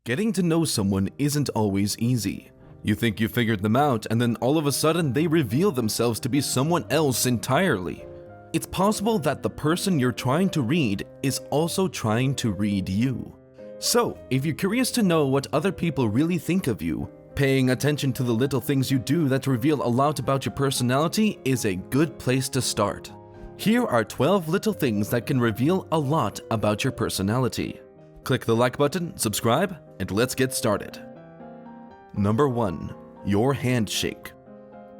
Getting to know someone isn't always easy. You think you figured them out, and then all of a sudden they reveal themselves to be someone else entirely. It's possible that the person you're trying to read is also trying to read you. So, if you're curious to know what other people really think of you, paying attention to the little things you do that reveal a lot about your personality is a good place to start. Here are 12 little things that can reveal a lot about your personality. Click the like button, subscribe, and let's get started. Number 1. Your handshake.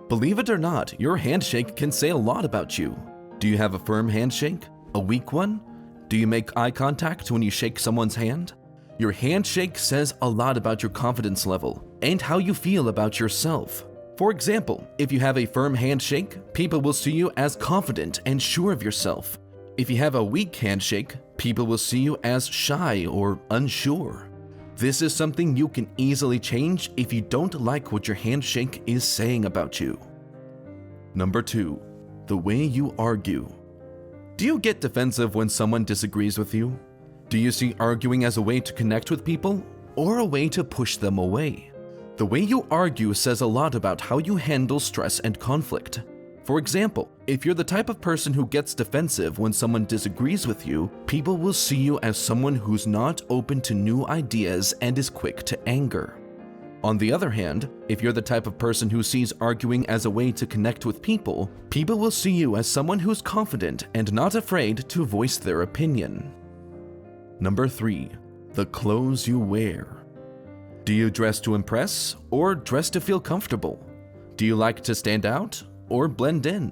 Believe it or not, your handshake can say a lot about you. Do you have a firm handshake? A weak one? Do you make eye contact when you shake someone's hand? Your handshake says a lot about your confidence level and how you feel about yourself. For example, if you have a firm handshake, people will see you as confident and sure of yourself. If you have a weak handshake, people will see you as shy or unsure. This is something you can easily change if you don't like what your handshake is saying about you. Number 2. The way you argue. Do you get defensive when someone disagrees with you? Do you see arguing as a way to connect with people or a way to push them away? The way you argue says a lot about how you handle stress and conflict. For example, if you're the type of person who gets defensive when someone disagrees with you, people will see you as someone who's not open to new ideas and is quick to anger. On the other hand, if you're the type of person who sees arguing as a way to connect with people, people will see you as someone who's confident and not afraid to voice their opinion. Number 3. The clothes you wear. Do you dress to impress or dress to feel comfortable? Do you like to stand out or blend in?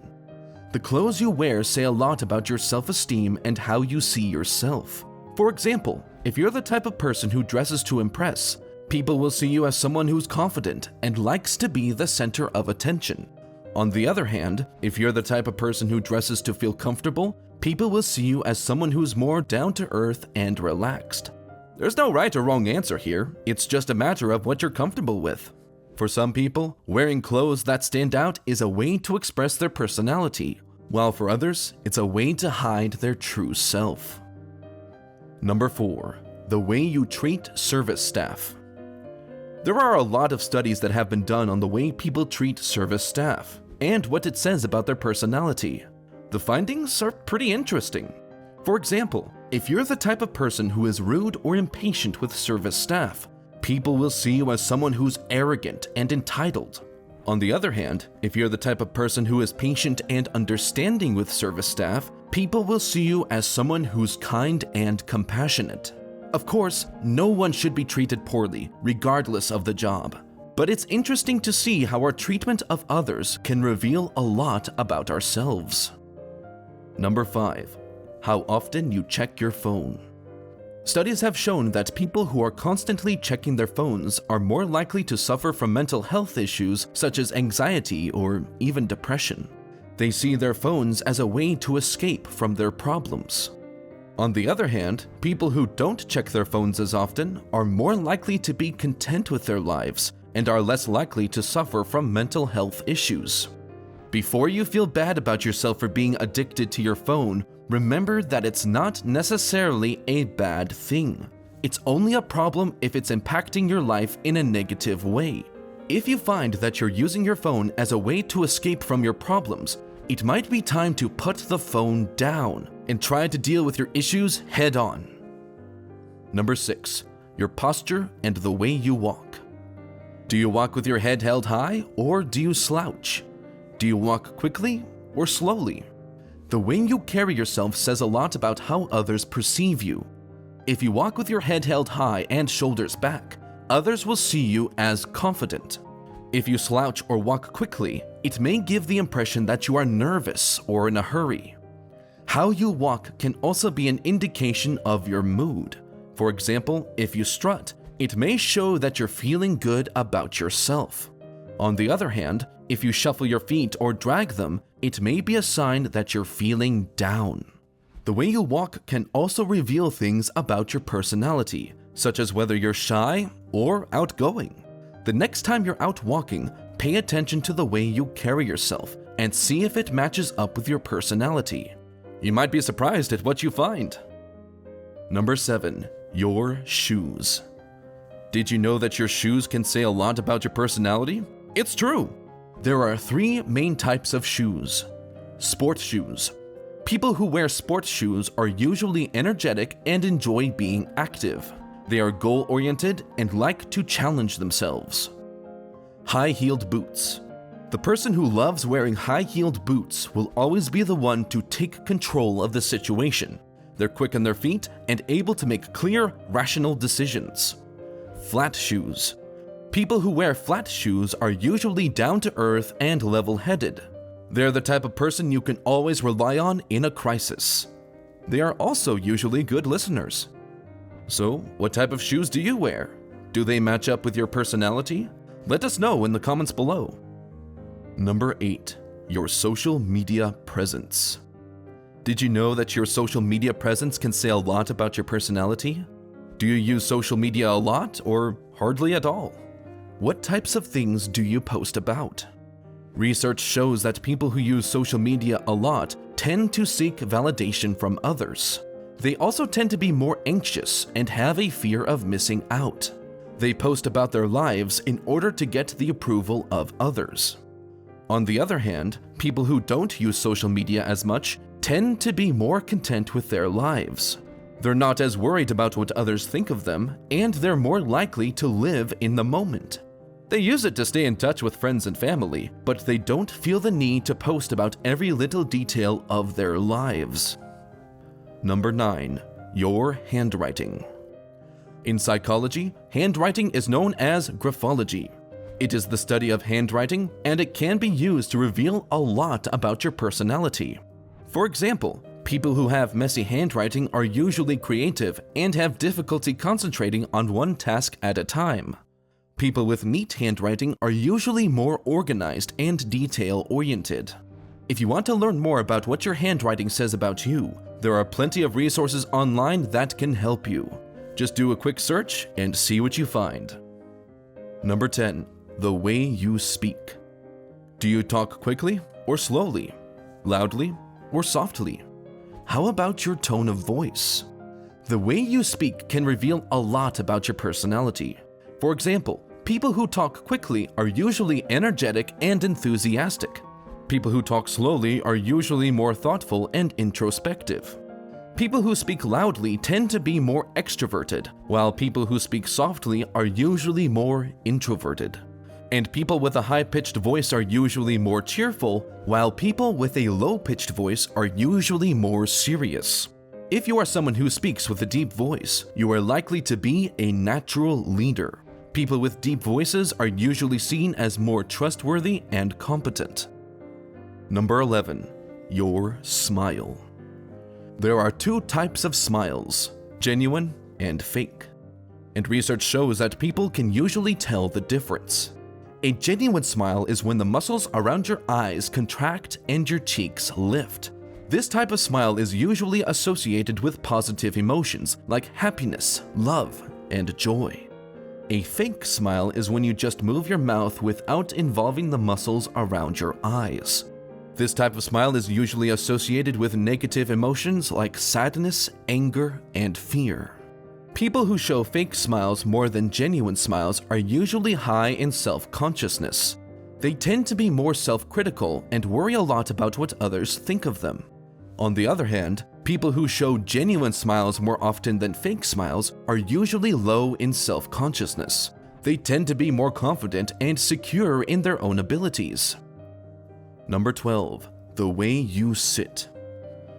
The clothes you wear say a lot about your self-esteem and how you see yourself. For example, if you're the type of person who dresses to impress, people will see you as someone who's confident and likes to be the center of attention. On the other hand, if you're the type of person who dresses to feel comfortable, people will see you as someone who's more down to earth and relaxed. There's no right or wrong answer here, it's just a matter of what you're comfortable with. For some people, wearing clothes that stand out is a way to express their personality, while for others, it's a way to hide their true self. Number 4. The way you treat service staff. There are a lot of studies that have been done on the way people treat service staff and what it says about their personality. The findings are pretty interesting. For example, if you're the type of person who is rude or impatient with service staff, people will see you as someone who's arrogant and entitled. On the other hand, if you're the type of person who is patient and understanding with service staff, people will see you as someone who's kind and compassionate. Of course, no one should be treated poorly, regardless of the job. But it's interesting to see how our treatment of others can reveal a lot about ourselves. Number 5. How often you check your phone. Studies have shown that people who are constantly checking their phones are more likely to suffer from mental health issues such as anxiety or even depression. They see their phones as a way to escape from their problems. On the other hand, people who don't check their phones as often are more likely to be content with their lives and are less likely to suffer from mental health issues. Before you feel bad about yourself for being addicted to your phone, remember that it's not necessarily a bad thing. It's only a problem if it's impacting your life in a negative way. If you find that you're using your phone as a way to escape from your problems, it might be time to put the phone down and try to deal with your issues head on. Number 6. Your posture and the way you walk. Do you walk with your head held high or do you slouch? Do you walk quickly or slowly? The way you carry yourself says a lot about how others perceive you. If you walk with your head held high and shoulders back, others will see you as confident. If you slouch or walk quickly, it may give the impression that you are nervous or in a hurry. How you walk can also be an indication of your mood. For example, if you strut, it may show that you're feeling good about yourself. On the other hand, if you shuffle your feet or drag them, it may be a sign that you're feeling down. The way you walk can also reveal things about your personality, such as whether you're shy or outgoing. The next time you're out walking, pay attention to the way you carry yourself and see if it matches up with your personality. You might be surprised at what you find. Number 7. Your shoes. Did you know that your shoes can say a lot about your personality? It's true! There are 3 main types of shoes. Sports shoes. People who wear sports shoes are usually energetic and enjoy being active. They are goal-oriented and like to challenge themselves. High-heeled boots. The person who loves wearing high-heeled boots will always be the one to take control of the situation. They're quick on their feet and able to make clear, rational decisions. Flat shoes. People who wear flat shoes are usually down-to-earth and level-headed. They're the type of person you can always rely on in a crisis. They are also usually good listeners. So, what type of shoes do you wear? Do they match up with your personality? Let us know in the comments below. Number 8. Your social media presence. Did you know that your social media presence can say a lot about your personality? Do you use social media a lot or hardly at all? What types of things do you post about? Research shows that people who use social media a lot tend to seek validation from others. They also tend to be more anxious and have a fear of missing out. They post about their lives in order to get the approval of others. On the other hand, people who don't use social media as much tend to be more content with their lives. They're not as worried about what others think of them, and they're more likely to live in the moment. They use it to stay in touch with friends and family, but they don't feel the need to post about every little detail of their lives. Number 9. Your handwriting. In psychology, handwriting is known as graphology. It is the study of handwriting, and it can be used to reveal a lot about your personality. For example, people who have messy handwriting are usually creative and have difficulty concentrating on one task at a time. People with neat handwriting are usually more organized and detail-oriented. If you want to learn more about what your handwriting says about you, there are plenty of resources online that can help you. Just do a quick search and see what you find. Number 10. The way you speak. Do you talk quickly or slowly? Loudly or softly? How about your tone of voice? The way you speak can reveal a lot about your personality. For example, people who talk quickly are usually energetic and enthusiastic. People who talk slowly are usually more thoughtful and introspective. People who speak loudly tend to be more extroverted, while people who speak softly are usually more introverted. And people with a high-pitched voice are usually more cheerful, while people with a low-pitched voice are usually more serious. If you are someone who speaks with a deep voice, you are likely to be a natural leader. People with deep voices are usually seen as more trustworthy and competent. Number 11. Your smile. There are 2 types of smiles, genuine and fake. And research shows that people can usually tell the difference. A genuine smile is when the muscles around your eyes contract and your cheeks lift. This type of smile is usually associated with positive emotions like happiness, love, and joy. A fake smile is when you just move your mouth without involving the muscles around your eyes. This type of smile is usually associated with negative emotions like sadness, anger, and fear. People who show fake smiles more than genuine smiles are usually high in self-consciousness. They tend to be more self-critical and worry a lot about what others think of them. On the other hand, people who show genuine smiles more often than fake smiles are usually low in self-consciousness. They tend to be more confident and secure in their own abilities. Number 12. The way you sit.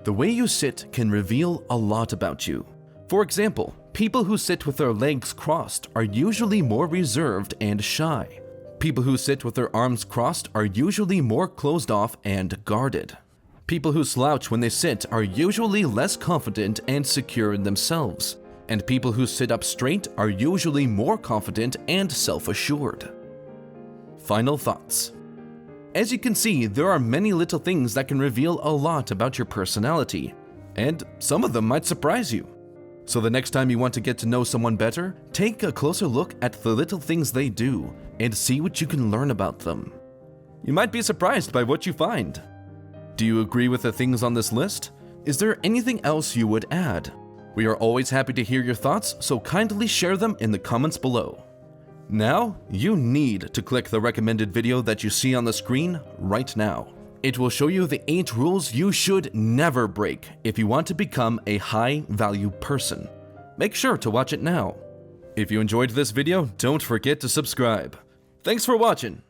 The way you sit can reveal a lot about you. For example, people who sit with their legs crossed are usually more reserved and shy. People who sit with their arms crossed are usually more closed off and guarded. People who slouch when they sit are usually less confident and secure in themselves. And people who sit up straight are usually more confident and self-assured. Final thoughts. As you can see, there are many little things that can reveal a lot about your personality, and some of them might surprise you. So the next time you want to get to know someone better, take a closer look at the little things they do and see what you can learn about them. You might be surprised by what you find. Do you agree with the things on this list? Is there anything else you would add? We are always happy to hear your thoughts, so kindly share them in the comments below. Now, you need to click the recommended video that you see on the screen right now. It will show you the 8 rules you should never break if you want to become a high-value person. Make sure to watch it now. If you enjoyed this video, don't forget to subscribe. Thanks for watching!